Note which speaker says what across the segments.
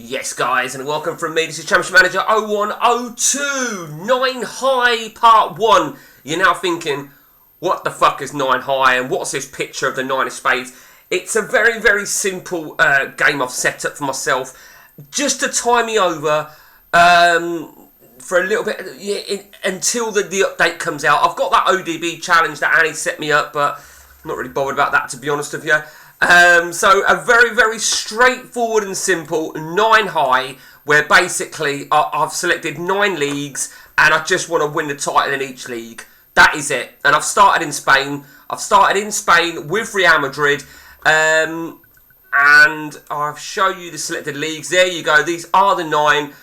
Speaker 1: Yes, guys, and welcome from me. This is Championship Manager 0102, 9 High Part 1. You're now thinking, what the fuck is 9 High and what's this picture of the 9 of Spades? It's a very, very simple game I've set up for myself just to tie me over for a little bit until the update comes out. I've got that ODB challenge that Annie set me up, but I'm not really bothered about that, to be honest with you. So a very, very straightforward and simple 9 high, where basically I've selected 9 leagues and I just want to win the title in each league. That is it. And I've started in Spain. I've started in Spain with Real Madrid. And I'll show you the selected leagues. There you go. These are the 9.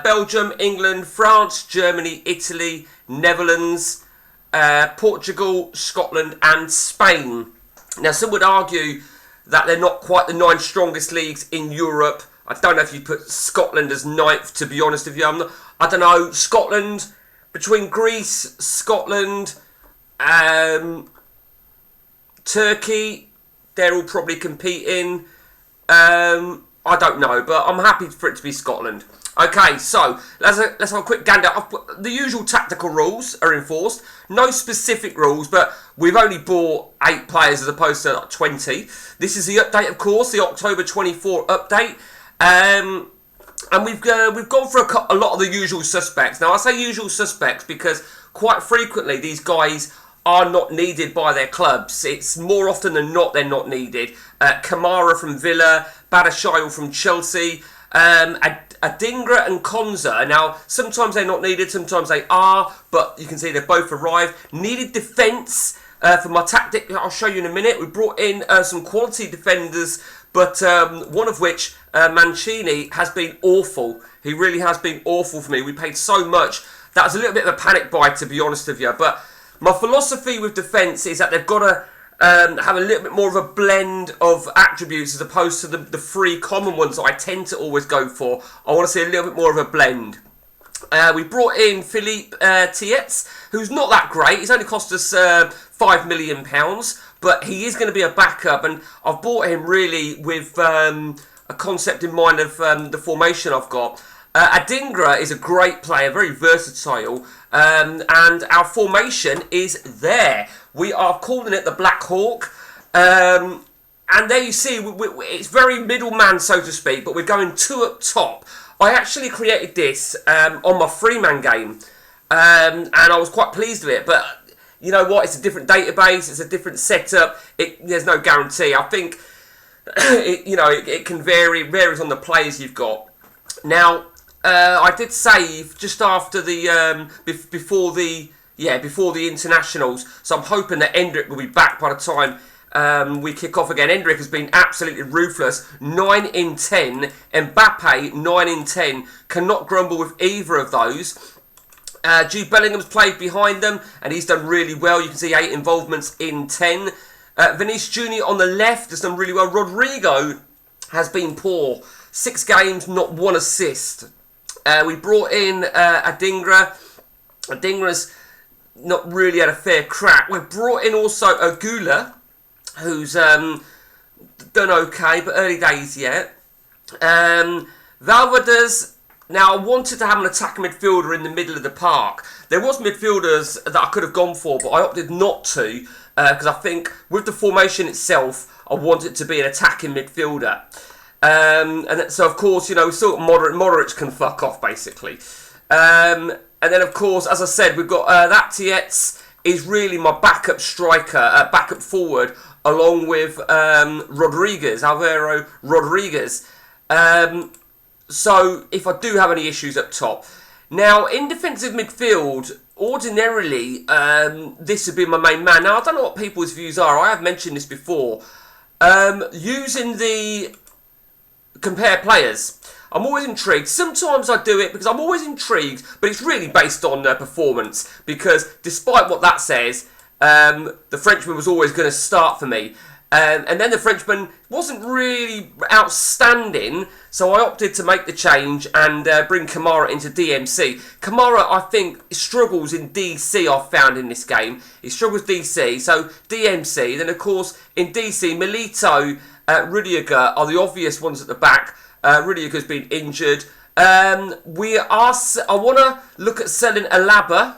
Speaker 1: Belgium, England, France, Germany, Italy, Netherlands, Portugal, Scotland and Spain. Now, some would argue that they're not quite the 9 strongest leagues in Europe. I don't know if you put Scotland as 9th, to be honest with you. I don't know. Scotland, between Greece, Scotland, Turkey, they're all probably competing. I don't know, but I'm happy for it to be Scotland. Okay, so let's have a quick gander. The usual tactical rules are enforced. No specific rules, but we've only bought 8 players as opposed to 20. This is the update, of course, the October 24 update. And we've gone for a lot of the usual suspects. Now, I say usual suspects because quite frequently these guys are not needed by their clubs. It's more often than not they're not needed. Kamara from Villa, Badiashile from Chelsea, Adingra and Konza. Now, sometimes they're not needed, sometimes they are, but you can see they've both arrived. Needed defence for my tactic, I'll show you in a minute. We brought in some quality defenders, but one of which, Mancini, has been awful. He really has been awful for me. We paid so much. That was a little bit of a panic buy, to be honest with you. But my philosophy with defence is that they've got to have a little bit more of a blend of attributes as opposed to the 3 common ones that I tend to always go for. I want to see a little bit more of a blend. We brought in Philippe Tietz, who's not that great. He's only cost us £5 million, but he is going to be a backup, and I've bought him really with a concept in mind of the formation I've got. Adingra is a great player, very versatile, and our formation is there. We are calling it the Black Hawk, and there you see, it's very middleman, so to speak, but we're going 2 up top. I actually created this on my Freeman game, and I was quite pleased with it, but you know what, it's a different database, it's a different setup, there's no guarantee. I think it can vary, varies on the players you've got. Now, I did save just after the before the internationals, so I'm hoping that Endrick will be back by the time we kick off again. Endrick has been absolutely ruthless. 9 in 10. Mbappe 9 in 10. Cannot grumble with either of those. Jude Bellingham's played behind them and he's done really well. You can see 8 involvements in 10. Vinicius Junior on the left has done really well. Rodrigo has been poor. 6 games, not 1 assist. We brought in Adingra. Adingra's not really had a fair crack. We brought in also Agula, who's done okay, but early days yet. Valverde's. Now, I wanted to have an attacking midfielder in the middle of the park. There was midfielders that I could have gone for, but I opted not to, because I think with the formation itself, I want it to be an attacking midfielder. And so, of course, we're still Modric can fuck off, basically. And then, of course, as I said, we've got that Tietz is really my backup striker, backup forward, along with Alvaro Rodriguez. So, if I do have any issues up top. Now, in defensive midfield, ordinarily, this would be my main man. Now, I don't know what people's views are. I have mentioned this before. Using the compare players. I'm always intrigued. Sometimes I do it because I'm always intrigued, but it's really based on performance. Because despite what that says, the Frenchman was always going to start for me. And then the Frenchman wasn't really outstanding, so I opted to make the change and bring Kamara into DMC. Kamara, I think, struggles in DC, I've found in this game. He struggles DC, so DMC. Then, of course, in DC, Milito, Rudiger are the obvious ones at the back. Rudiger's been injured. I want to look at selling Alaba.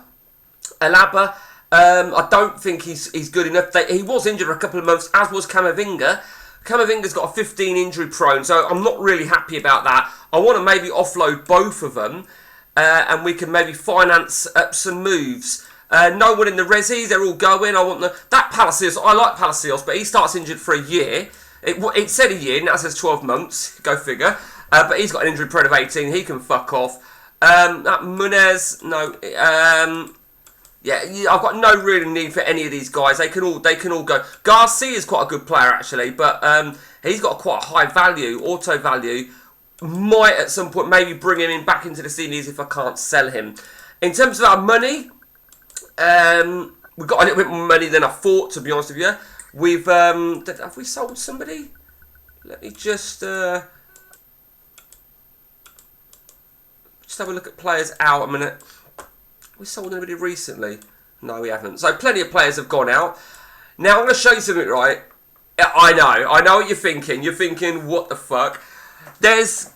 Speaker 1: I don't think he's good enough. He was injured for a couple of months, as was Camavinga. Camavinga's got a 15 injury prone, so I'm not really happy about that. I want to maybe offload both of them, and we can maybe finance up some moves. No one in the Resi, they're all going. I want that Palacios. I like Palacios, but he starts injured for a year. It said a year, now it says 12 months. Go figure. But he's got an injury prone of 18. He can fuck off. That Munez, no. I've got no real need for any of these guys. They can all go. Garcia is quite a good player actually, but he's got quite a high value, auto value. Might at some point maybe bring him in back into the seniors if I can't sell him. In terms of our money, we've got a little bit more money than I thought, to be honest with you. Have we sold somebody? Let me just have a look at players out a minute. We sold anybody recently? No, we haven't. So plenty of players have gone out. Now I'm going to show you something, right? I know what you're thinking. You're thinking, what the fuck? There's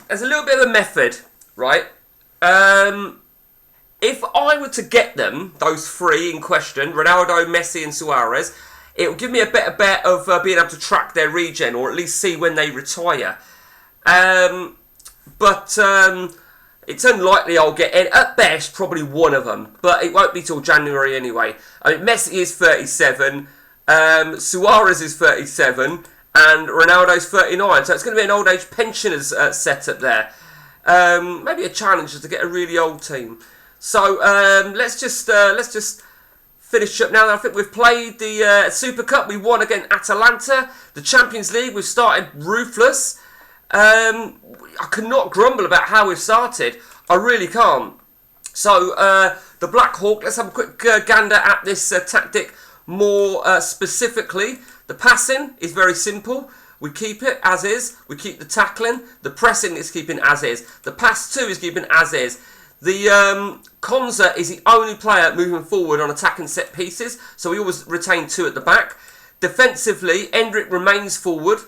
Speaker 1: a little bit of a method, right? If I were to get them, those three in question, Ronaldo, Messi and Suarez, it will give me a better bet of being able to track their regen, or at least see when they retire. It's unlikely I'll get in, at best, probably one of them. But it won't be till January anyway. I mean, Messi is 37, Suarez is 37, and Ronaldo's 39. So it's going to be an old age pensioners setup there. Maybe a challenge is to get a really old team. So let's just finish up now. I think we've played the Super Cup. We won against Atalanta. The Champions League, we've started ruthless. I cannot grumble about how we've started. I really can't. So, the Black Hawk, let's have a quick gander at this tactic more specifically. The passing is very simple. We keep it as is. We keep the tackling. The pressing is keeping as is. The pass too is keeping as is. The Konza is the only player moving forward on attacking set pieces, so we always retain two at the back. Defensively, Endrick remains forward.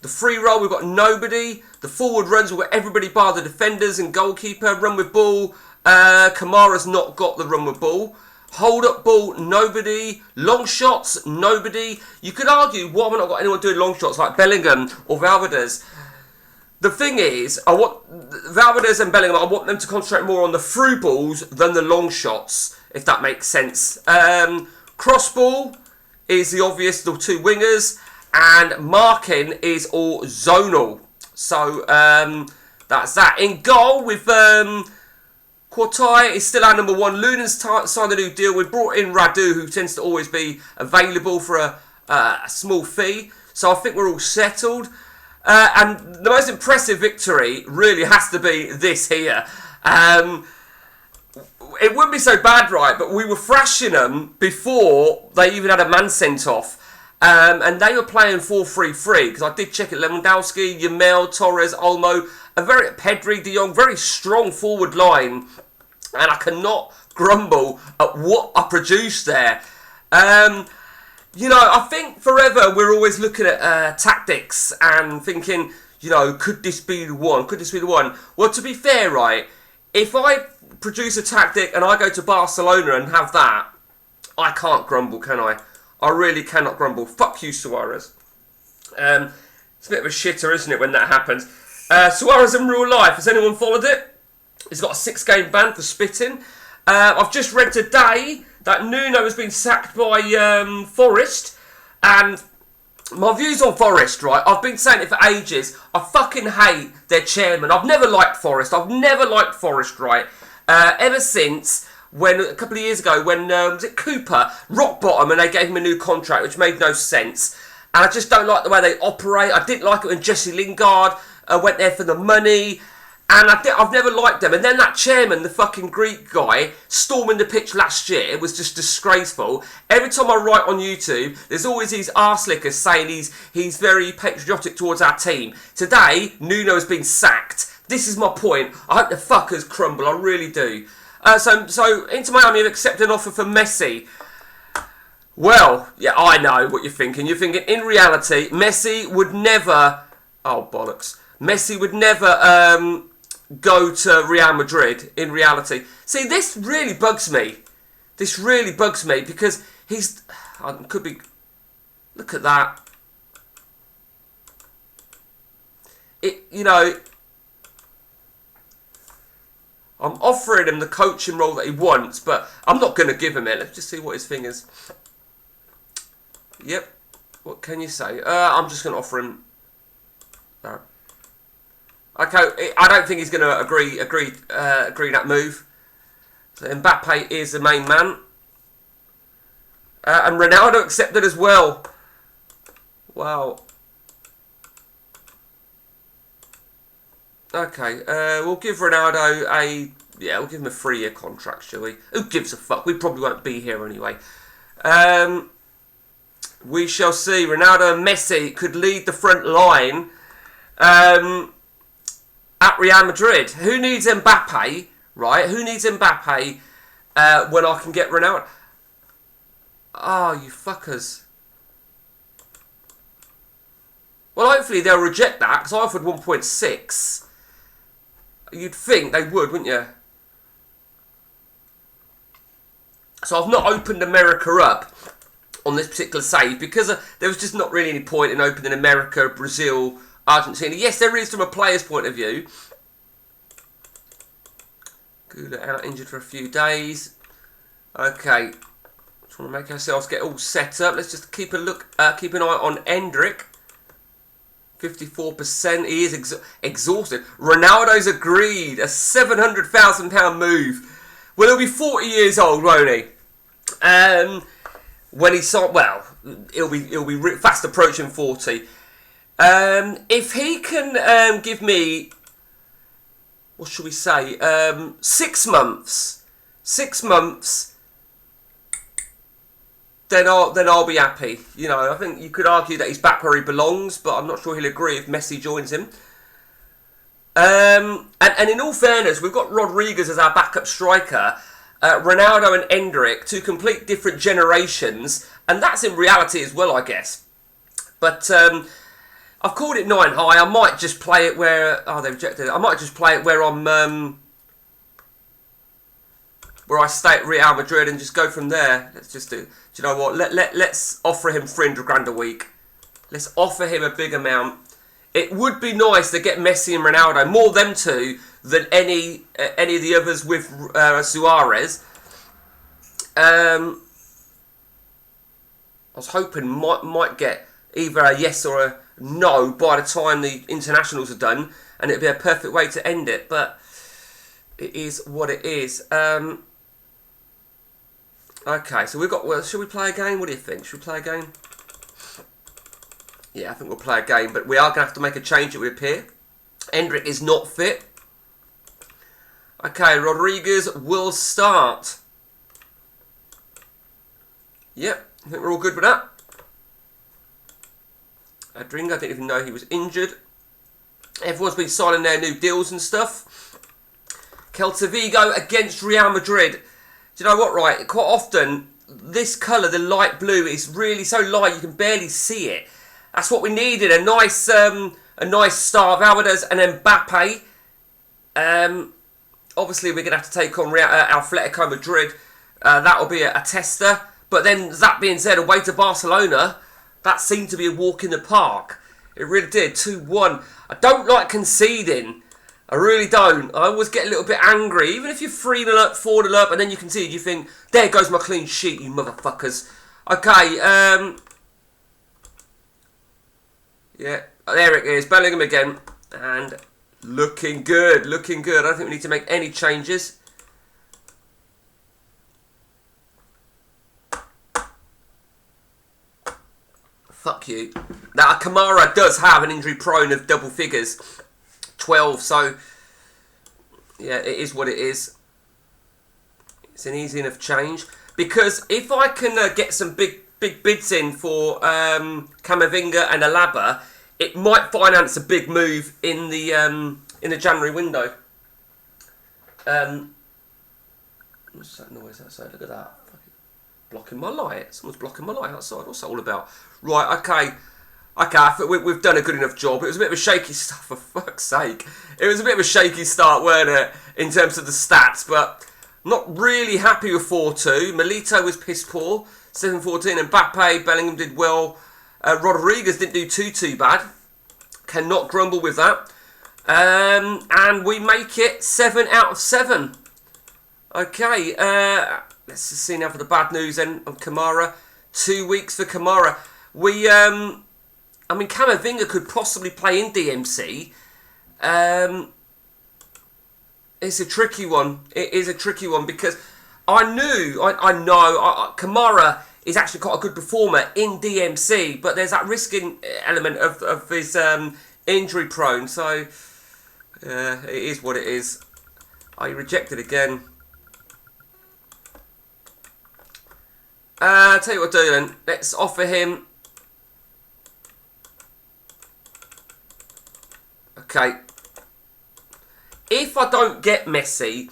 Speaker 1: The free roll, we've got nobody. The forward runs, we've got everybody bar the defenders and goalkeeper. Run with ball, Kamara's not got the run with ball. Hold up ball, nobody. Long shots, nobody. You could argue, why have I not got anyone doing long shots like Bellingham or Valverdez? The thing is, I want Valverdez and Bellingham, I want them to concentrate more on the through balls than the long shots, if that makes sense. Cross ball is the obvious, the two wingers. And marking is all zonal. So, that's that. In goal, with Quartai is still our number one. Lunen's signed a new deal. We brought in Radu, who tends to always be available for a small fee. So I think we're all settled. And the most impressive victory really has to be this here. It wouldn't be so bad, right? But we were thrashing them before they even had a man sent off. And they were playing 4-3-3, because I did check it. Lewandowski, Yamel, Torres, Olmo, Pedri, De Jong, very strong forward line. And I cannot grumble at what I produced there. I think forever we're always looking at tactics and thinking, could this be the one? Could this be the one? Well, to be fair, right, if I produce a tactic and I go to Barcelona and have that, I can't grumble, can I? I really cannot grumble. Fuck you, Suarez. It's a bit of a shitter, isn't it, when that happens? Suarez in real life, has anyone followed it? He's got a 6-game ban for spitting. I've just read today that Nuno has been sacked by Forest. And my views on Forest, right, I've been saying it for ages. I fucking hate their chairman. I've never liked Forest. Right? Ever since... when a couple of years ago, when was it Cooper, rock bottom, and they gave him a new contract, which made no sense. And I just don't like the way they operate. I didn't like it when Jesse Lingard went there for the money, and I've never liked them. And then that chairman, the fucking Greek guy, storming the pitch last year was just disgraceful. Every time I write on YouTube, there's always these arse-lickers saying he's very patriotic towards our team. Today, Nuno has been sacked. This is my point. I hope the fuckers crumble. I really do. So Inter Miami have accepted an offer for Messi. Well, yeah, I know what you're thinking. You're thinking, in reality, Messi would never Oh, bollocks. Messi would never go to Real Madrid, in reality. See, this really bugs me. This really bugs me because he's... could be... Look at that. You know... I'm offering him the coaching role that he wants, but I'm not going to give him it. Let's just see what his thing is. Yep. What can you say? I'm just going to offer him... No. Okay, I don't think he's going to agree that move. So Mbappe is the main man. And Ronaldo accepted as well. Wow. Okay, we'll give Ronaldo we'll give him a 3-year contract, shall we? Who gives a fuck? We probably won't be here anyway. We shall see. Ronaldo and Messi could lead the front line at Real Madrid. Who needs Mbappe, right? Who needs Mbappe when I can get Ronaldo? Oh, you fuckers. Well, hopefully they'll reject that, because I offered 1.6. You'd think they would, wouldn't you? So I've not opened America up on this particular save, because there was just not really any point in opening America, Brazil, Argentina. Yes, there is from a player's point of view. Gula out injured for a few days. Okay. Just want to make ourselves get all set up. Let's just keep a look, keep an eye on Endrick. 54%. He is exhausted. Ronaldo's agreed a £700,000 move. Well, he'll be 40 years old, won't he? When he saw, well, he'll be fast approaching 40. If he can give me, what should we say, 6 months, then I'll be happy. You know, I think you could argue that he's back where he belongs, but I'm not sure he'll agree if Messi joins him. And in all fairness, we've got Rodriguez as our backup striker, Ronaldo and Endrick, two complete different generations, and that's in reality as well, I guess. But I've called it 9 high. I might just play it where... Oh, they rejected it. I might just play it where I'm... where I stay at Real Madrid and just go from there. Let's just do... Do you know what? Let's offer him 300 grand a week. Let's offer him a big amount. It would be nice to get Messi and Ronaldo, more them two, than any of the others with Suarez. I was hoping might get either a yes or a no by the time the internationals are done, and it'd be a perfect way to end it. But it is what it is. Okay, so we've got... Well, should we play a game? What do you think? Should we play a game? Yeah, I think we'll play a game, but we are going to have to make a change, it would appear. Endrick is not fit. Okay, Rodriguez will start. Yep, I think we're all good with that. Adringa, I didn't even know he was injured. Everyone's been signing their new deals and stuff. Celta Vigo against Real Madrid. Do you know what, right? Quite often, this colour, the light blue, is really so light you can barely see it. That's what we needed. A nice star of Alvarez and Mbappe. Obviously, we're going to have to take on Atletico Madrid. That'll be a tester. But then, that being said, away to Barcelona, that seemed to be a walk in the park. It really did. 2-1. I don't like conceding. I really don't. I always get a little bit angry. Even if you're 3-0 up, 4-0 up, and then you concede, you think, there goes my clean sheet, you motherfuckers. Okay, yeah, there it is. Bellingham again. And looking good, looking good. I don't think we need to make any changes. Fuck you. Now, Kamara does have an injury prone of double figures. 12, so yeah, it is what it is. It's an easy enough change, because if I can get some big bids in for Camavinga and Alaba, it might finance a big move in the January window. What's that noise outside? Look at that. Blocking my light. Someone's blocking my light outside. What's that all about? Right, okay. Okay, I think we've done a good enough job. It was a bit of a shaky start, for fuck's sake. It was a bit of a shaky start, weren't it, in terms of the stats, but not really happy with 4-2. Milito was piss poor, 7-14. Mbappe, Bellingham did well. Rodriguez didn't do too bad. Cannot grumble with that. And we make it 7 out of 7. Okay, let's just see now for the bad news then on Kamara. 2 weeks for Kamara. I mean, Camavinga could possibly play in DMC. It's a tricky one. It is a tricky one because I know Kamara is actually quite a good performer in DMC, but there's that risking element of his injury prone. So it is what it is. Oh, he rejected again. Tell you what I'll do then. Let's offer him. Okay. If I don't get Messi,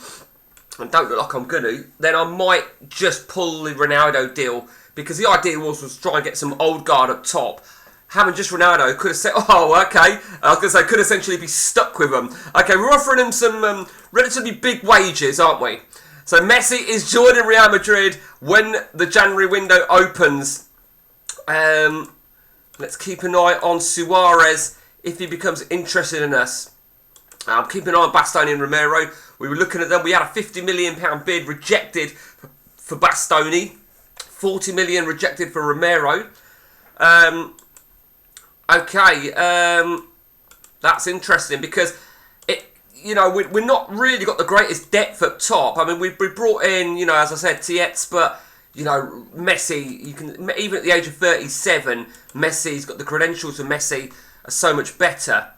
Speaker 1: and don't look like I'm going to, then I might just pull the Ronaldo deal. Because the idea was to try and get some old guard up top. Having just Ronaldo could have said, oh, okay. I was going to say, could essentially be stuck with them. Okay, we're offering him some relatively big wages, aren't we? So Messi is joining Real Madrid when the January window opens. Let's keep an eye on Suarez if he becomes interested in us. I'm keeping an eye on Bastoni and Romero. We were looking at them. We had a £50 million bid rejected for Bastoni. 40 million rejected for Romero. That's interesting because we're not really got the greatest depth up top. I mean, we brought in, as I said, Tietz, but Messi. You can even at the age of 37, Messi's got the credentials of Messi are so much better.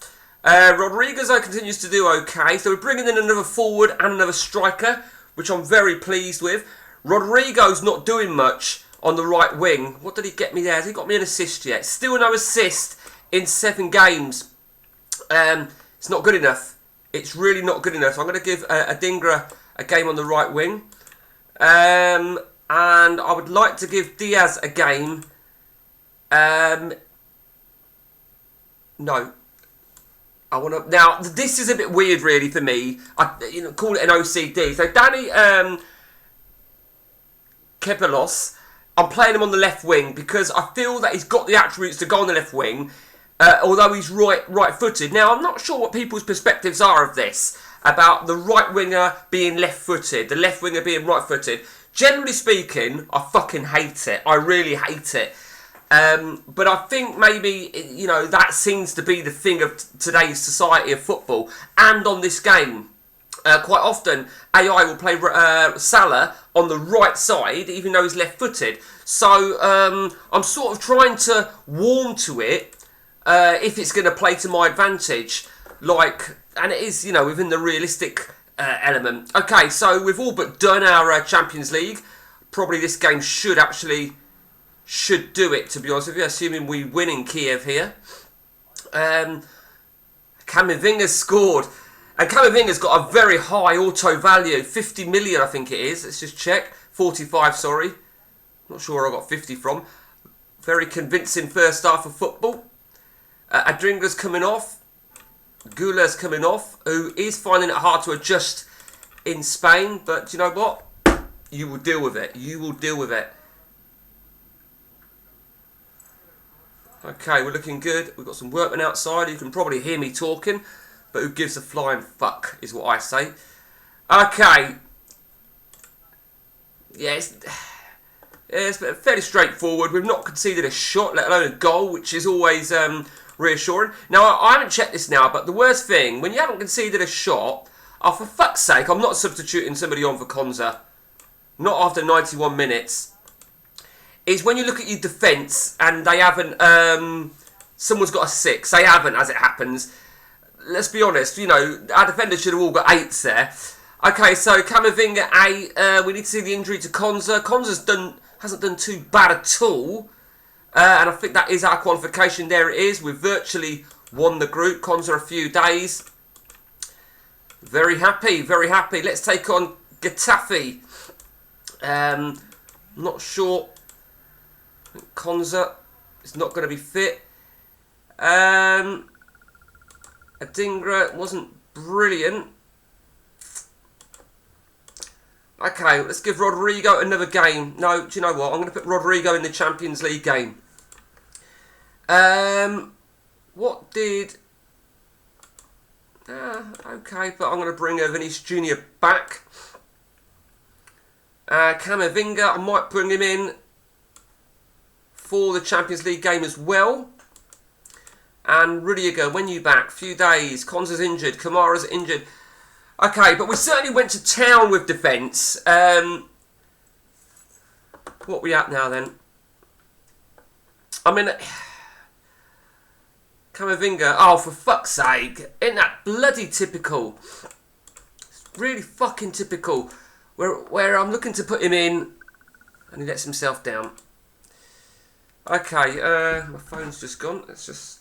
Speaker 1: Rodriguez continues to do okay, so we're bringing in another forward and another striker, which I'm very pleased with. Rodrigo's not doing much on the right wing. What did he get me there? Has he got me an assist yet? Still no assist in 7 games. It's not good enough. It's really not good enough. So I'm going to give Adingra a game on the right wing. And I would like to give Diaz a game. No. I want to... Now, this is a bit weird, really, for me. I call it an OCD. So, Danny Kepelos, I'm playing him on the left wing because I feel that he's got the attributes to go on the left wing, although he's right-footed. Now, I'm not sure what people's perspectives are of this, about the right winger being left-footed, the left winger being right-footed. Generally speaking, I fucking hate it. I really hate it. But I think maybe, that seems to be the thing of today's society of football. And on this game, quite often, AI will play Salah on the right side, even though he's left-footed. So I'm sort of trying to warm to it if it's going to play to my advantage. And it is, within the realistic element. Okay, so we've all but done our Champions League. Probably this game should do it, to be honest with you, assuming we win in Kiev here. Camavinga's scored. And Camavinga's got a very high auto value. 50 million, I think it is. Let's just check. 45, sorry. Not sure where I got 50 from. Very convincing first half of football. Adringa's coming off. Gula's coming off, who is finding it hard to adjust in Spain. But you know what? You will deal with it. You will deal with it. Okay, we're looking good. We've got some workmen outside. You can probably hear me talking, but who gives a flying fuck is what I say. Okay. Yeah, it's fairly straightforward. We've not conceded a shot, let alone a goal, which is always reassuring. Now, I haven't checked this now, but the worst thing, when you haven't conceded a shot, for fuck's sake, I'm not substituting somebody on for Konza. Not after 91 minutes. Is when you look at your defence and they haven't, someone's got a 6. They haven't, as it happens. Let's be honest, our defenders should have all got 8s there. Okay, so Camavinga 8. We need to see the injury to Konza. Konza's hasn't done too bad at all. And I think that is our qualification. There it is. We've virtually won the group. Konza a few days. Very happy, very happy. Let's take on Getafe. Not sure. Konza is not going to be fit. Adingra wasn't brilliant. Okay, let's give Rodrigo another game. No, do you know what? I'm going to put Rodrigo in the Champions League game. What did... okay, but I'm going to bring Vinicius Jr. back. Camavinga, I might bring him in for the Champions League game as well. And Rudiger, when you back? Few days. Konsa's injured. Kamara's injured. Okay, but we certainly went to town with defence. What are we at now then? I mean, Camavinga. Oh, for fuck's sake! Isn't that bloody typical? It's really fucking typical. Where I'm looking to put him in, and he lets himself down. Okay, my phone's just gone. Let's just.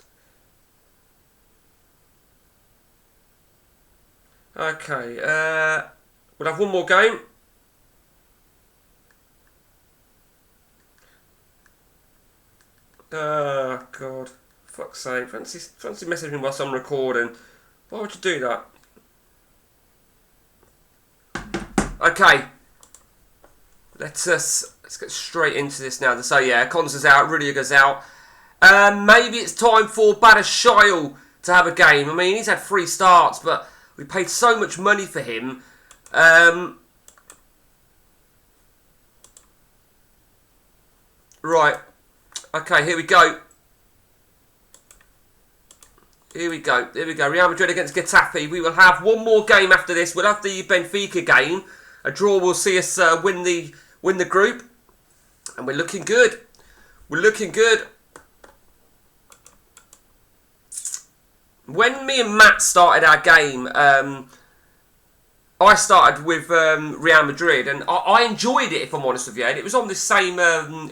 Speaker 1: Okay, we'll have one more game. Oh, God. Fuck's sake. Fancy messaging me whilst I'm recording. Why would you do that? Okay. Let's get straight into this now. So, yeah, Konsa's out. Rudiger's out. Maybe it's time for Badiashile to have a game. I mean, he's had 3 starts, but we paid so much money for him. Right. Okay, here we go. Here we go. Real Madrid against Getafe. We will have one more game after this. We'll have the Benfica game. A draw will see us win the group. And we're looking good. We're looking good. When me and Matt started our game, I started with Real Madrid, and I enjoyed it, if I'm honest with you. And it was on the same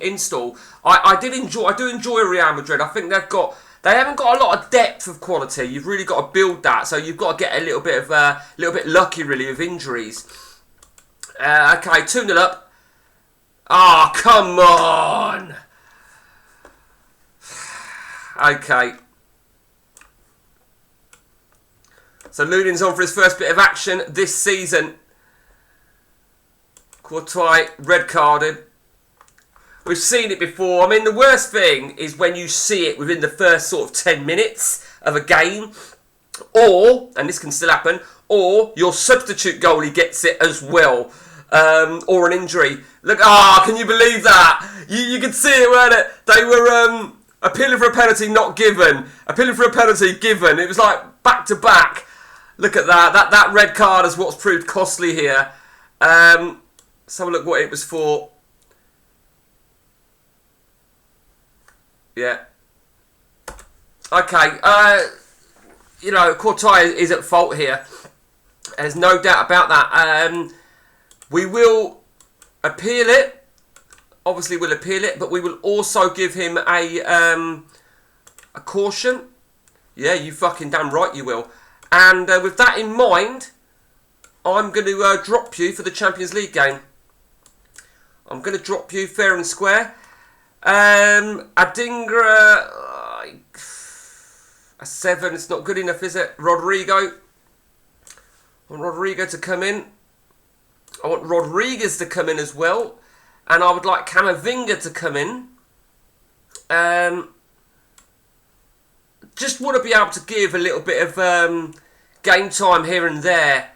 Speaker 1: install. I do enjoy Real Madrid. I think they haven't got a lot of depth of quality. You've really got to build that, so you've got to get a little bit lucky, really, with injuries. Okay, 2-0 up. Oh, come on. Okay. So Lunin's on for his first bit of action this season. Courtois red carded. We've seen it before. I mean, the worst thing is when you see it within the first sort of 10 minutes of a game. Or, and this can still happen, or your substitute goalie gets it as well. Or an injury. Look, can you believe that? You could see it, weren't it? They were appealing for a penalty, not given. Appealing for a penalty, given. It was like back to back. Look at that. That red card is what's proved costly here. Let's have a look what it was for. Yeah. Okay. Courtois is at fault here. There's no doubt about that. We will appeal it. Obviously, we'll appeal it, but we will also give him a caution. Yeah, you fucking damn right you will. And with that in mind, I'm going to drop you for the Champions League game. I'm going to drop you fair and square. Adingra, a 7. It's not good enough, is it? Rodrigo. I want Rodrigo to come in. I want Rodriguez to come in as well. And I would like Camavinga to come in. Just want to be able to give a little bit of game time here and there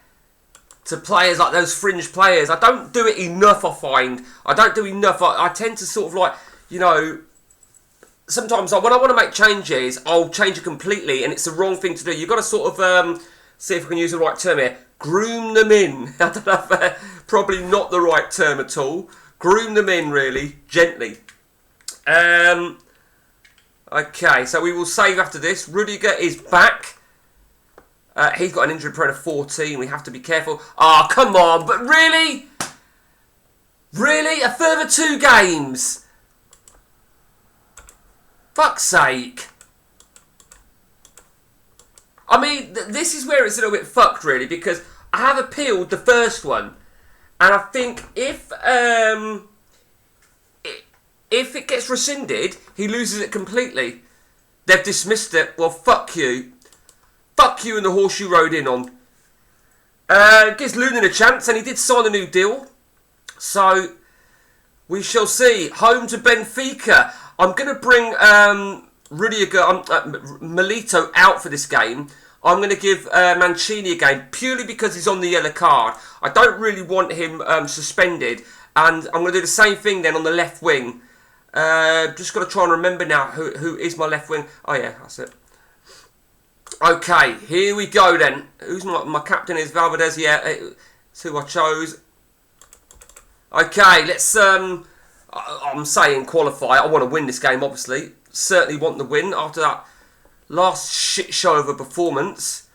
Speaker 1: to players like those fringe players. I don't do it enough, I find. I don't do enough. I tend to sort of like, sometimes when I want to make changes, I'll change it completely, and it's the wrong thing to do. You've got to sort of, see if I can use the right term here, groom them in. I don't know if probably not the right term at all. Groom them in, really, gently. Okay, so we will save after this. Rudiger is back. He's got an injury prone of 14. We have to be careful. Oh, come on. But really? Really? A further 2 games? Fuck's sake. I mean, this is where it's a little bit fucked, really, because I have appealed the first one. And I think if it gets rescinded, he loses it completely. They've dismissed it. Well, fuck you. Fuck you and the horse you rode in on. Gives Lunin a chance, and he did sign a new deal. So, we shall see. Home to Benfica. I'm going to bring Milito out for this game. I'm going to give Mancini a game, purely because he's on the yellow card. I don't really want him suspended. And I'm going to do the same thing then on the left wing. Just got to try and remember now who is my left wing. Oh yeah, that's it. Okay, here we go then. Who's my captain is Valverdez. Yeah, it's who I chose. Okay, let's. I'm saying qualify. I want to win this game, obviously. Certainly want the win after that last shit show of a performance.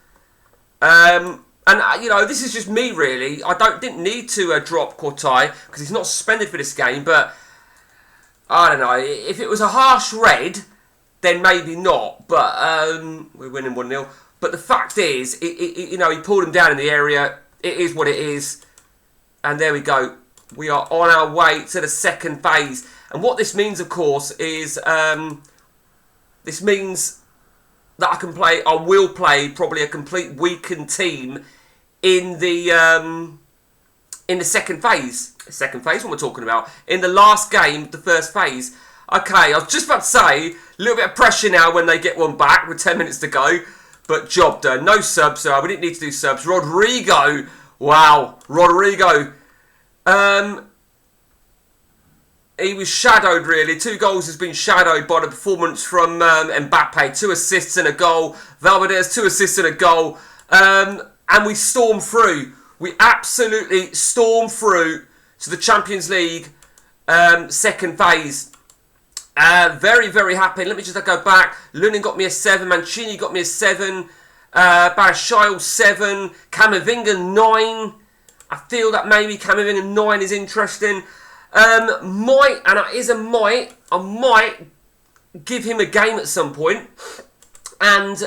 Speaker 1: And you know, this is just me really. I didn't need to drop Cortai because he's not suspended for this game. But I don't know. If it was a harsh red, then maybe not. But we're winning 1-0. But the fact is, you know, he pulled him down in the area. It is what it is. And there we go. We are on our way to the second phase. And what this means, of course, is this means that I will play probably a complete weakened team in the second phase. Second phase, what we're talking about. In the last game, the first phase. Okay, I was just about to say, a little bit of pressure now when they get one back with 10 minutes to go. But job done. No subs, so we didn't need to do subs. Rodrigo. Wow. Rodrigo. He was shadowed, really. 2 goals has been shadowed by the performance from Mbappe. 2 assists and a goal. Valverdez, 2 assists and a goal. And we stormed through. We absolutely stormed through to the Champions League second phase. Very, very happy. Let me just go back. Lunin got me a 7. Mancini got me a 7. Barashile 7. Camavinga 9. I feel that maybe Camavinga 9 is interesting. I might give him a game at some point. And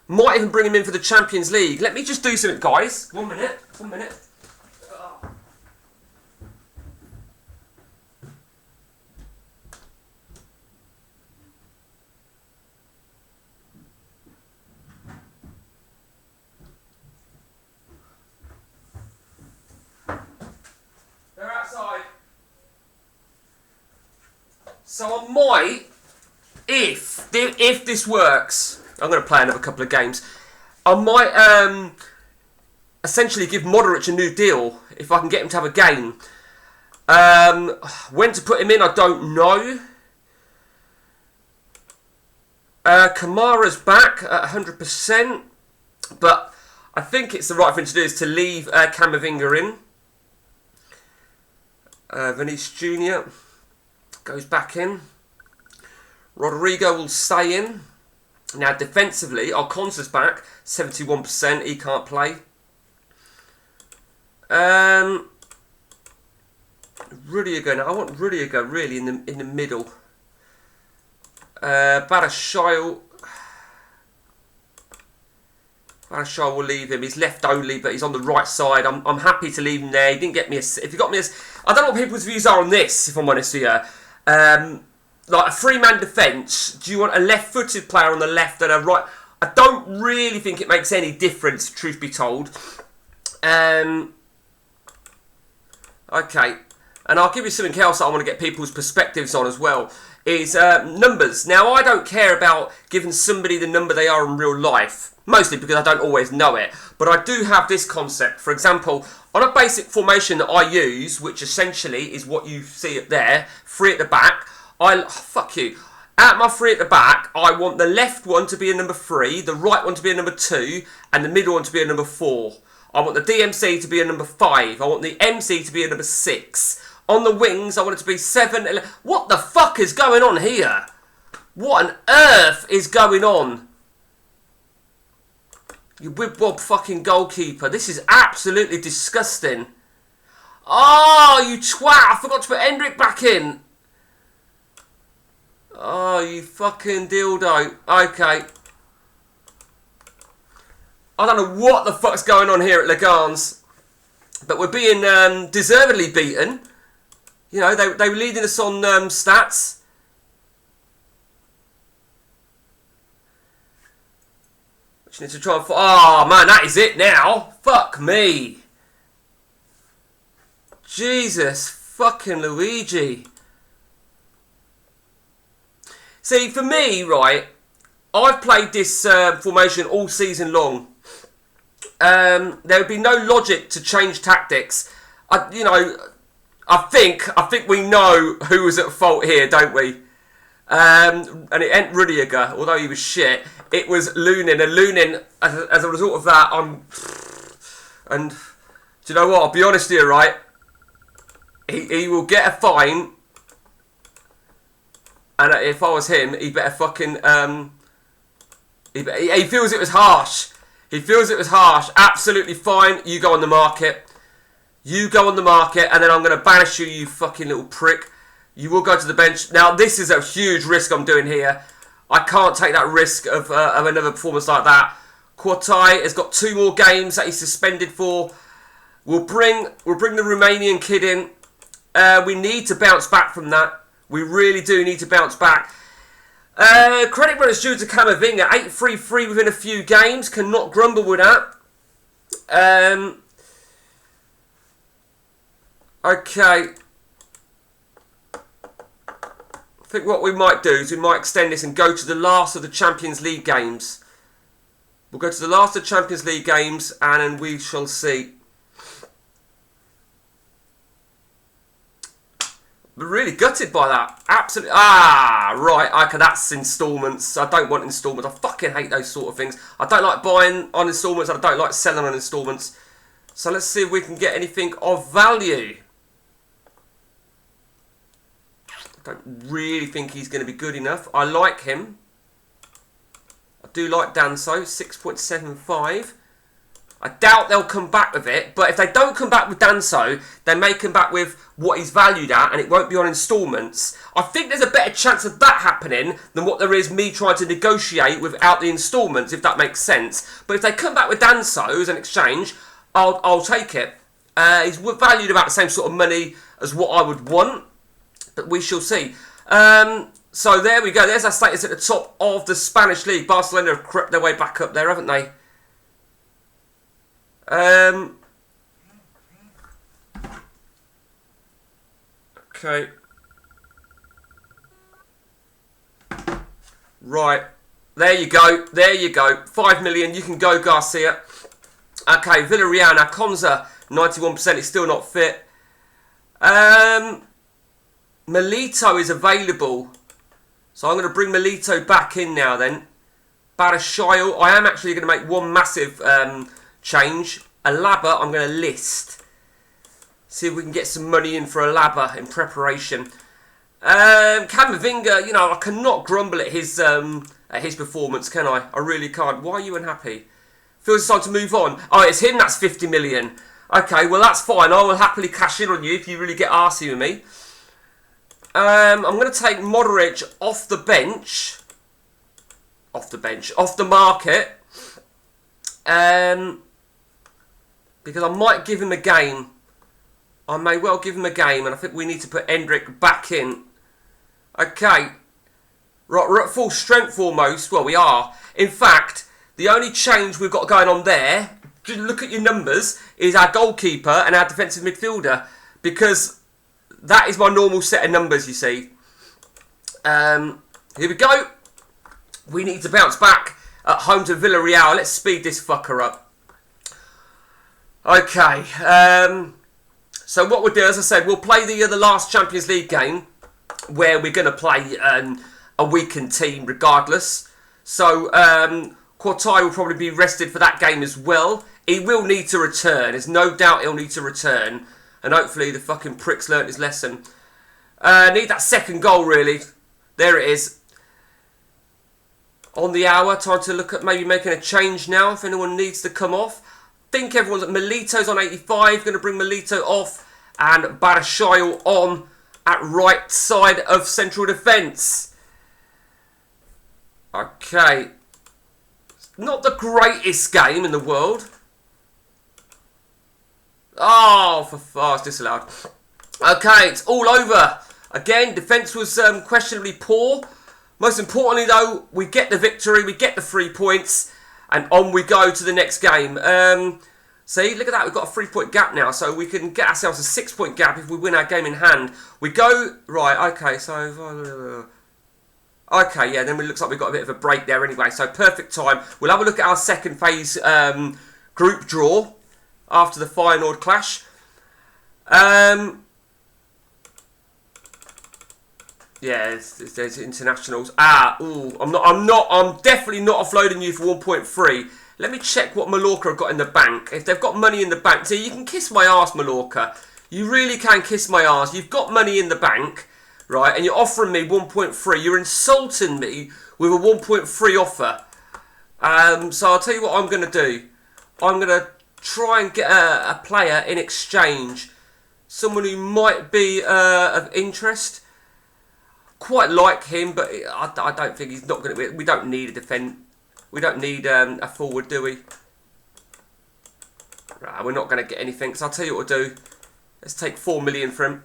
Speaker 1: might even bring him in for the Champions League. Let me just do something, guys. 1 minute. 1 minute. They're outside. So I might, if this works, I'm going to play another couple of games. I might essentially give Modric a new deal if I can get him to have a game. When to put him in, I don't know. Kamara's back at 100%, but I think it's the right thing to do is to leave Camavinga in. Vinicius Jr. goes back in. Rodrigo will stay in. Now defensively, Alconsa's back, 71%. He can't play. Rudiger. Now I want Rudiger really in the middle. Barashile will leave him. He's left only, but he's on the right side. I'm happy to leave him there. He didn't get me if he got me I don't know what people's views are on this, if I'm honest with you. Like a 3-man defence, do you want a left-footed player on the left and a right? I don't really think it makes any difference, truth be told. Okay, and I'll give you something else that I want to get people's perspectives on as well, is numbers. Now, I don't care about giving somebody the number they are in real life, mostly because I don't always know it, but I do have this concept. For example, on a basic formation that I use, which essentially is what you see up there, 3 at the back, fuck you. At my 3 at the back, I want the left one to be a number 3, the right one to be a number 2, and the middle one to be a number 4. I want the DMC to be a number 5. I want the MC to be a number 6. On the wings, I want it to be 7, 11. What the fuck is going on here? What on earth is going on? You whip-wob fucking goalkeeper. This is absolutely disgusting. Oh, you twat. I forgot to put Hendrick back in. Oh, you fucking dildo. Okay. I don't know what the fuck's going on here at Legans. But we're being deservedly beaten. You know, they were leading us on stats. She needs to try and... Oh, man, that is it now. Fuck me. Jesus fucking Luigi. See, for me, right, I've played this formation all season long. There would be no logic to change tactics. I think we know who was at fault here, don't we? And it ain't Rudiger, although he was shit. It was Lunin, and Lunin, as a result of that, and do you know what? I'll be honest here, right? He will get a fine, and if I was him, he better fucking he feels it was harsh. He feels it was harsh. Absolutely fine. You go on the market. You go on the market, and then I'm going to banish you, you fucking little prick. You will go to the bench. Now, this is a huge risk I'm doing here. I can't take that risk of another performance like that. Quartai has got 2 more games that he's suspended for. We'll bring the Romanian kid in. We need to bounce back from that. We really do need to bounce back. Credit where it's due to Camavinga. 8-3-3 within a few games. Cannot grumble with that. Okay. I think what we might do is we might extend this and go to the last of the Champions League games. We'll go to the last of the Champions League games, and then we shall see. We're really gutted by that. Absolutely. Right. Okay, that's instalments. I don't want instalments. I fucking hate those sort of things. I don't like buying on instalments. I don't like selling on instalments. So let's see if we can get anything of value. I don't really think he's going to be good enough. I like him. I do like Danso, 6.75. I doubt they'll come back with it, but if they don't come back with Danso, they may come back with what he's valued at, and it won't be on instalments. I think there's a better chance of that happening than what there is me trying to negotiate without the instalments, if that makes sense. But if they come back with Danso as an exchange, I'll take it. He's valued about the same sort of money as what I would want. But we shall see. So there we go. There's our status at the top of the Spanish League. Barcelona have crept their way back up there, haven't they? Okay. Right. There you go. There you go. 5 million. You can go, Garcia. Okay, Villarreal. Now, Konza, 91%. He's still not fit. Melito is available. So I'm going to bring Melito back in now then. Barishail. I am actually going to make one massive change. Alaba, I'm going to list. See if we can get some money in for Alaba in preparation. Camavinga, you know, I cannot grumble at his performance, can I? I really can't. Why are you unhappy? Feels it's time to move on. Oh, it's him that's 50 million. Okay, well that's fine. I will happily cash in on you if you really get arsey with me. I'm going to take Modric off the bench. Off the market. Because I might give him a game. I may well give him a game, and I think we need to put Endrick back in. Okay. Right, we're at full strength almost. Well, we are. In fact, the only change we've got going on there, just look at your numbers, is our goalkeeper and our defensive midfielder. Because that is my normal set of numbers, you see. Here we go. We need to bounce back at home to Villarreal. Let's speed this fucker up. Okay. So what we'll do, as I said, we'll play the last Champions League game where we're going to play a weakened team regardless. So Quartai will probably be rested for that game as well. He will need to return. There's no doubt he'll need to return. And hopefully the fucking prick's learnt his lesson. Need that second goal, really. There it is. On the hour, time to look at maybe making a change now if anyone needs to come off. Think everyone's at Melito's on 85. Going to bring Melito off. And Barishail on at right side of central defence. Okay. Not the greatest game in the world. Oh, it's disallowed. Okay, it's all over. Again, defence was questionably poor. Most importantly, though, we get the victory. We get the 3 points. And on we go to the next game. See, look at that. We've got a 3-point gap now. So we can get ourselves a 6-point gap if we win our game in hand. We go... Right, okay, so... Okay, yeah, then it looks like we've got a bit of a break there anyway. So perfect time. We'll have a look at our second phase group draw after the Feyenoord clash. Yeah, there's internationals. I'm definitely not offloading you for 1.3. Let me check what Mallorca have got in the bank. If they've got money in the bank, see, you can kiss my arse, Mallorca. You really can kiss my arse. You've got money in the bank, right? And you're offering me 1.3. You're insulting me with a 1.3 offer. So I'll tell you what I'm going to do. I'm going to try and get a player in exchange. Someone who might be of interest. Quite like him, but I don't think he's not going to. We don't need a defend. We don't need a forward, do we? Right, we're not going to get anything. So I'll tell you what we'll do. Let's take 4 million for him.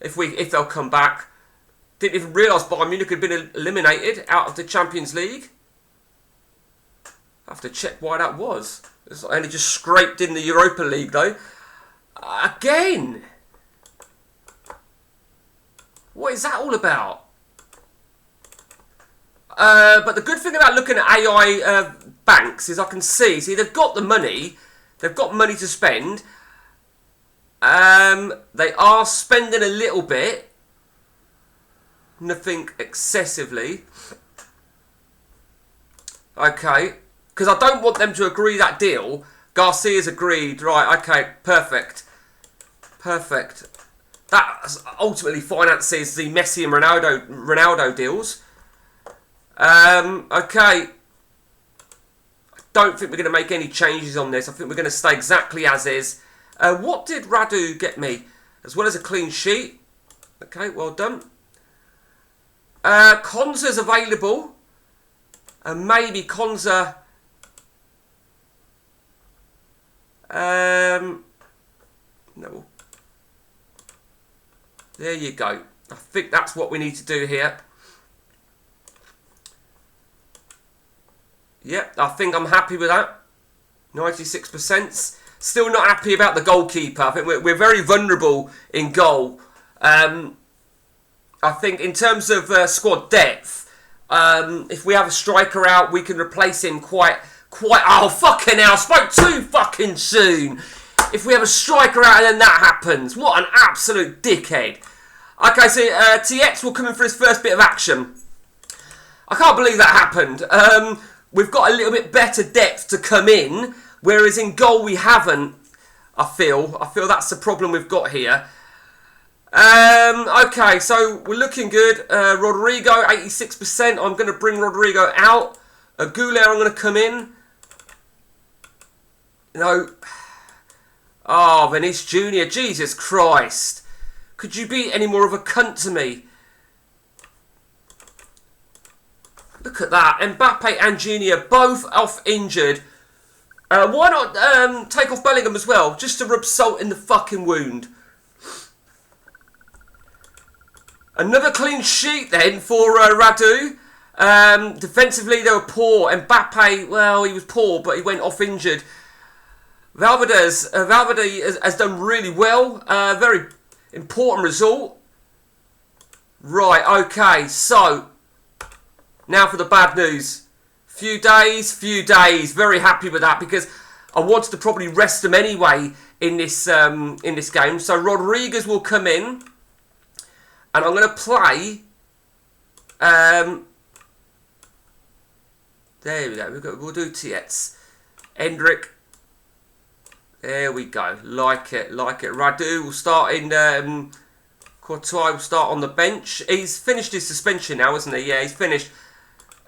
Speaker 1: If they'll come back. Didn't even realise Bayern Munich had been eliminated out of the Champions League. I have to check why that was. It's only just scraped in the Europa League though. Again. What is that all about? But the good thing about looking at AI banks is I can see they've got the money. They've got money to spend. They are spending a little bit. Nothing excessively. Okay. Because I don't want them to agree that deal. Garcia's agreed. Right, okay, perfect. Perfect. That ultimately finances the Messi and Ronaldo deals. Okay. I don't think we're going to make any changes on this. I think we're going to stay exactly as is. What did Radu get me? As well as a clean sheet. Okay, well done. Konza's available. And maybe Konza... no. There you go. I think that's what we need to do here. Yep, I think I'm happy with that. 96%. Still not happy about the goalkeeper. I think we're very vulnerable in goal. I think in terms of squad depth, if we have a striker out, we can replace him quite. Oh, fucking hell! I spoke too fucking soon. If we have a striker out and then that happens, what an absolute dickhead. Okay, so TX will come in for his first bit of action. I can't believe that happened. We've got a little bit better depth to come in, whereas in goal we haven't. I feel that's the problem we've got here. Okay, so we're looking good. Rodrigo, 86%. I'm going to bring Rodrigo out. Goulet, I'm going to come in. No. Oh, Venice Jr. Jesus Christ. Could you be any more of a cunt to me? Look at that. Mbappe and Junior both off injured. Why not take off Bellingham as well? Just to rub salt in the fucking wound. Another clean sheet then for Radu. Defensively they were poor. Mbappe, well, he was poor, but he went off injured. Valverde has done really well. Very important result. Right, okay, so now for the bad news. Few days. Very happy with that because I wanted to probably rest them anyway in this game. So Rodriguez will come in, and I'm going to play. There we go. We'll do Tietz. Hendrik. There we go. Like it. Radu will start in... Courtois will start on the bench. He's finished his suspension now, isn't he? Yeah, he's finished.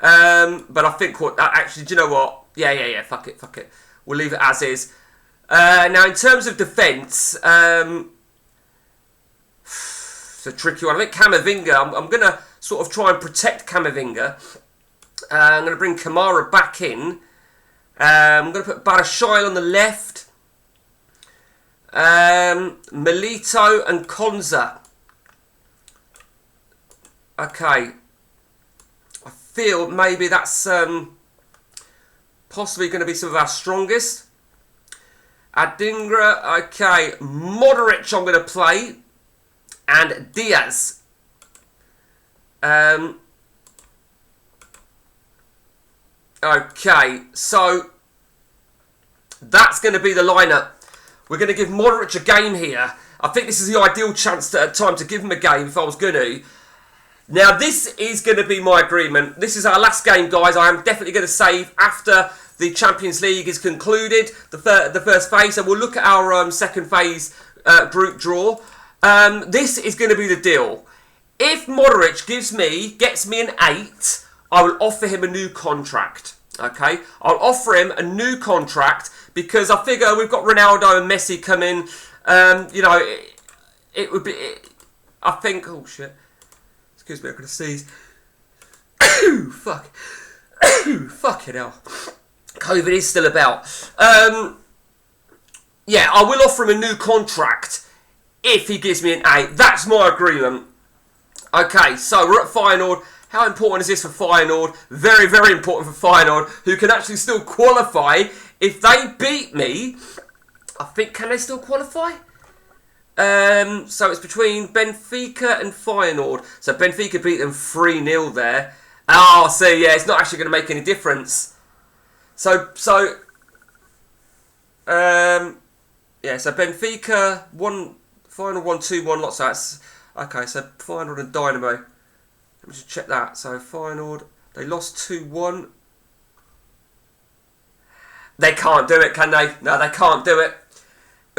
Speaker 1: But I think... Actually, do you know what? Yeah. Fuck it. We'll leave it as is. Now, in terms of defence... it's a tricky one. I think Camavinga... I'm going to sort of try and protect Camavinga. I'm going to bring Kamara back in. I'm going to put Barashail on the left. Melito and Konza. Okay. I feel maybe that's possibly going to be some of our strongest. Adingra, okay. Modric I'm going to play. And Diaz. Okay, so that's going to be the lineup. We're going to give Modric a game here. I think this is the ideal time to give him a game if I was going to. Now, this is going to be my agreement. This is our last game, guys. I am definitely going to save after the Champions League is concluded, the first phase. So we'll look at our second phase group draw. This is going to be the deal. If Modric gets me an 8, I will offer him a new contract. Okay, I'll offer him a new contract because I figure we've got Ronaldo and Messi coming. You know, it would be. I think. Oh shit! Excuse me, I'm gonna sneeze. Fuck. Fucking hell. COVID is still about. Yeah, I will offer him a new contract if he gives me an 8. That's my agreement. Okay, so we're at Feyenoord. How important is this for Feyenoord? Very, very important for Feyenoord, who can actually still qualify. If they beat me, I think, can they still qualify? So it's between Benfica and Feyenoord. So Benfica beat them 3-0 there. Oh, see, yeah, it's not actually going to make any difference. Yeah, so Benfica won, Feyenoord won 2-1 lots. So that's okay. So Feyenoord and Dynamo. Let me just check that. So Feyenoord, they lost 2-1. They can't do it, can they? No, they can't do it.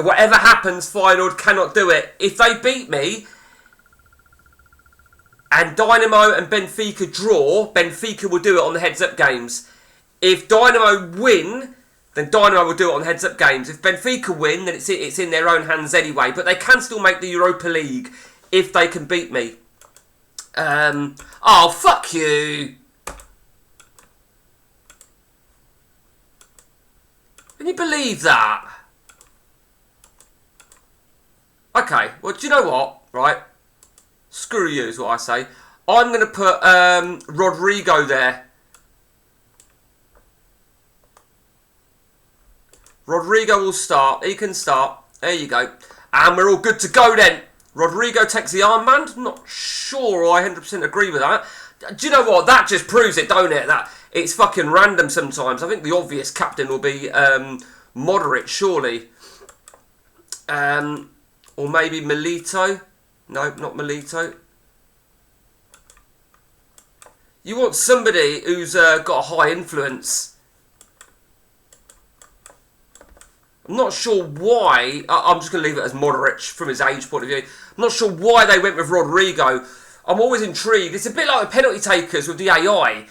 Speaker 1: Whatever happens, Feyenoord cannot do it. If they beat me and Dynamo and Benfica draw, Benfica will do it on the heads-up games. If Dynamo win, then Dynamo will do it on heads-up games. If Benfica win, then it's in their own hands anyway. But they can still make the Europa League if they can beat me. Oh, fuck you. Can you believe that? Okay, well, do you know what? Right? Screw you is what I say. I'm going to put Rodrigo there. Rodrigo will start. He can start. There you go. And we're all good to go then. Rodrigo takes the armband. Not sure I 100% agree with that. Do you know what? That just proves it, don't it? That it's fucking random sometimes. I think the obvious captain will be Modric, surely. Or maybe Milito. No, not Milito. You want somebody who's got a high influence. I'm not sure why. I'm just going to leave it as Modric from his age point of view. I'm not sure why they went with Rodrigo. I'm always intrigued. It's a bit like the penalty takers with the AI.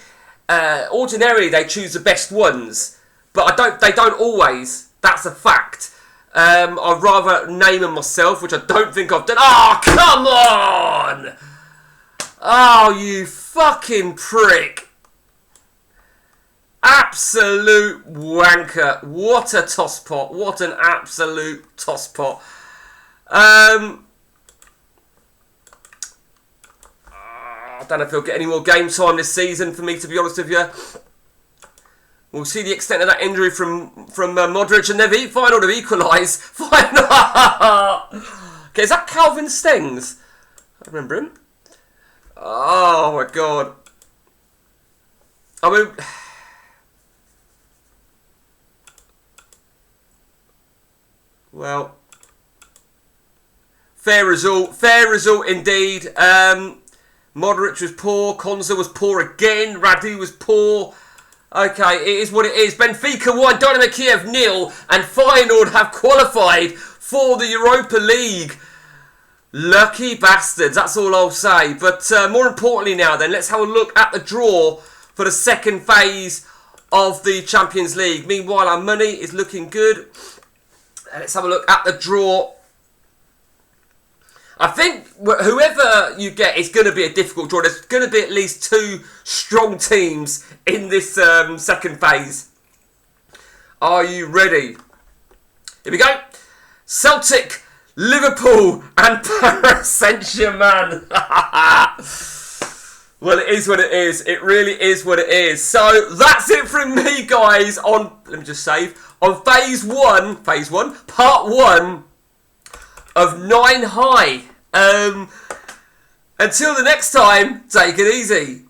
Speaker 1: Ordinarily, they choose the best ones, but they don't always. That's a fact. I'd rather name them myself, which I don't think I've done. Oh, come on! Oh, you fucking prick. Absolute wanker. What a tosspot. What an absolute tosspot. I don't know if he'll get any more game time this season, for me, to be honest with you. We'll see the extent of that injury from Modric, and Feyenoord have equalised. Okay, is that Calvin Stengs? I remember him. Oh, my God. I mean... Well, fair result indeed. Modric was poor, Konza was poor again, Radu was poor. Okay, it is what it is. Benfica 1, Dynamo Kiev 0, and Feyenoord have qualified for the Europa League. Lucky bastards, that's all I'll say. But more importantly now then, let's have a look at the draw for the second phase of the Champions League. Meanwhile, our money is looking good. Let's have a look at the draw. I think whoever you get, it's going to be a difficult draw. There's going to be at least 2 strong teams in this second phase. Are you ready? Here we go. Celtic, Liverpool and Paris Saint-Germain. Well, it is what it is. It really is what it is. So that's it from me, guys. On let me just save on phase one, part one of 9 High. Until the next time, take it easy.